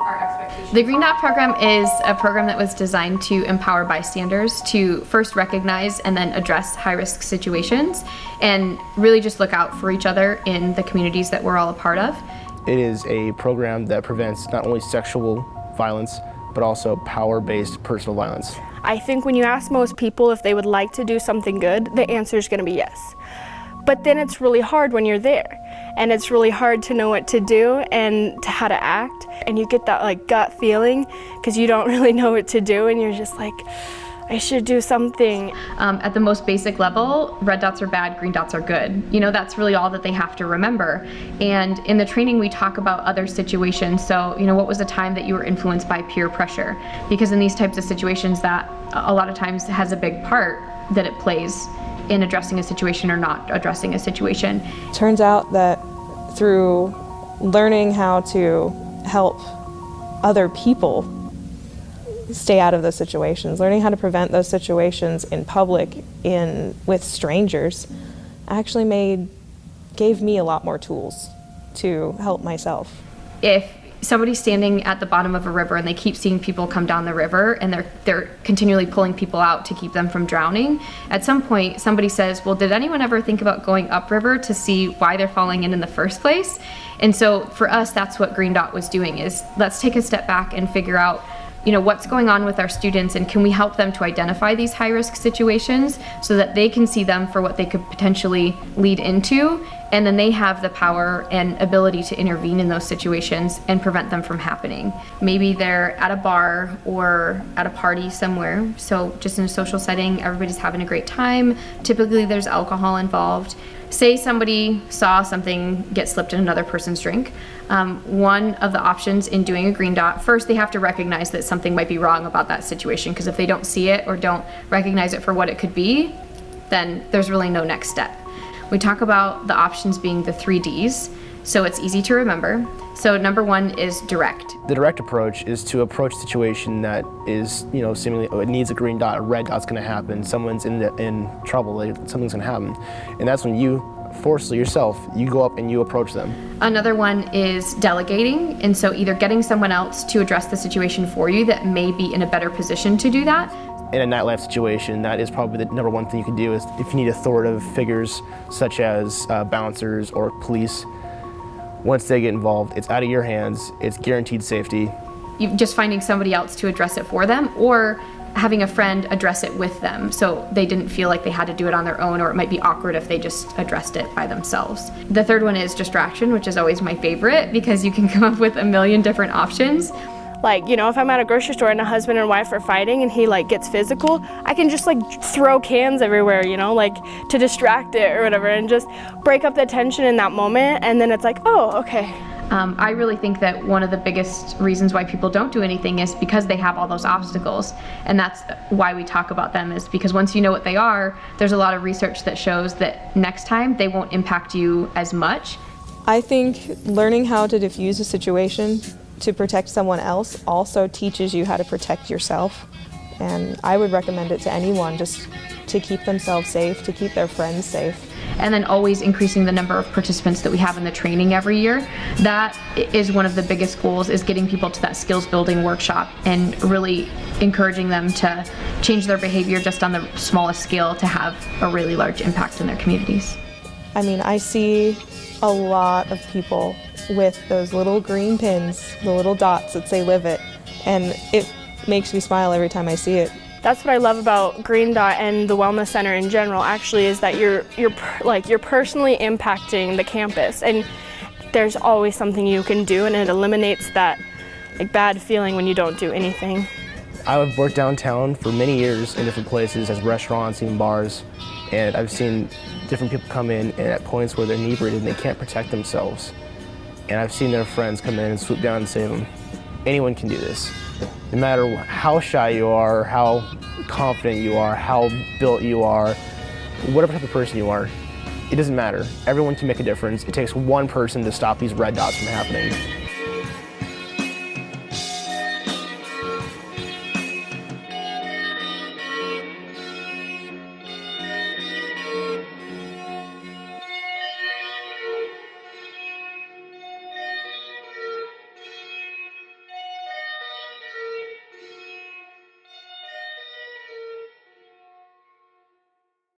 our expectations? The Green Dot program is a program that was designed to empower bystanders to first recognize and then address high-risk situations and really just look out for each other in the communities that we're all a part of. It is a program that prevents not only sexual violence, but also power-based personal violence. I think when you ask most people if they would like to do something good, the answer is going to be yes. But then it's really hard when you're there, and it's really hard to know what to do and how to act, and you get that like gut feeling because you don't really know what to do, and you're just like, I should do something. At the most basic level, red dots are bad, green dots are good. You know, that's really all that they have to remember. And in the training, we talk about other situations. So, you know, what was a time that you were influenced by peer pressure? Because in these types of situations, that a lot of times has a big part that it plays in addressing a situation or not addressing a situation. Turns out that through learning how to help other people stay out of those situations, learning how to prevent those situations in public, with strangers, actually gave me a lot more tools to help myself. If somebody's standing at the bottom of a river and they keep seeing people come down the river and they're continually pulling people out to keep them from drowning, at some point somebody says, well, did anyone ever think about going upriver to see why they're falling in the first place? And so for us, that's what Green Dot was doing, is let's take a step back and figure out, you know, what's going on with our students, and can we help them to identify these high-risk situations so that they can see them for what they could potentially lead into, and then they have the power and ability to intervene in those situations and prevent them from happening. Maybe they're at a bar or at a party somewhere, so just in a social setting, everybody's having a great time. Typically there's alcohol involved. Say somebody saw something get slipped in another person's drink. One of the options in doing a green dot, first they have to recognize that something might be wrong about that situation, because if they don't see it or don't recognize it for what it could be, then there's really no next step. We talk about the options being the 3 Ds, so it's easy to remember. So number 1 is direct. The direct approach is to approach a situation that is, you know, seemingly it needs a green dot, a red dot's going to happen, someone's in trouble, something's going to happen, and that's when you forcefully yourself, you go up and you approach them. Another one is delegating, and so either getting someone else to address the situation for you that may be in a better position to do that. In a nightlife situation, that is probably the number 1 thing you can do, is if you need authoritative figures such as bouncers or police. Once they get involved, it's out of your hands, it's guaranteed safety. Just finding somebody else to address it for them, or having a friend address it with them so they didn't feel like they had to do it on their own, or it might be awkward if they just addressed it by themselves. The third one is distraction, which is always my favorite because you can come up with a million different options. Like, you know, if I'm at a grocery store and a husband and wife are fighting and he like gets physical, I can just like throw cans everywhere, you know, like to distract it or whatever, and just break up the tension in that moment, and then it's like, oh, okay. I really think that one of the biggest reasons why people don't do anything is because they have all those obstacles, and that's why we talk about them, is because once you know what they are, there's a lot of research that shows that next time they won't impact you as much. I think learning how to diffuse a situation to protect someone else also teaches you how to protect yourself, and I would recommend it to anyone, just to keep themselves safe, to keep their friends safe. And then always increasing the number of participants that we have in the training every year. That is one of the biggest goals, is getting people to that skills building workshop and really encouraging them to change their behavior just on the smallest scale to have a really large impact in their communities. I mean, I see a lot of people with those little green pins, the little dots that say "Live It," and it makes me smile every time I see it. That's what I love about Green Dot and the Wellness Center in general, actually, is that you're personally impacting the campus, and there's always something you can do, and it eliminates that like bad feeling when you don't do anything. I've worked downtown for many years in different places as restaurants, even bars, and I've seen different people come in and at points where they're inebriated and they can't protect themselves. And I've seen their friends come in and swoop down and save them. Anyone can do this. No matter how shy you are, how confident you are, how built you are, whatever type of person you are, it doesn't matter. Everyone can make a difference. It takes one person to stop these red dots from happening.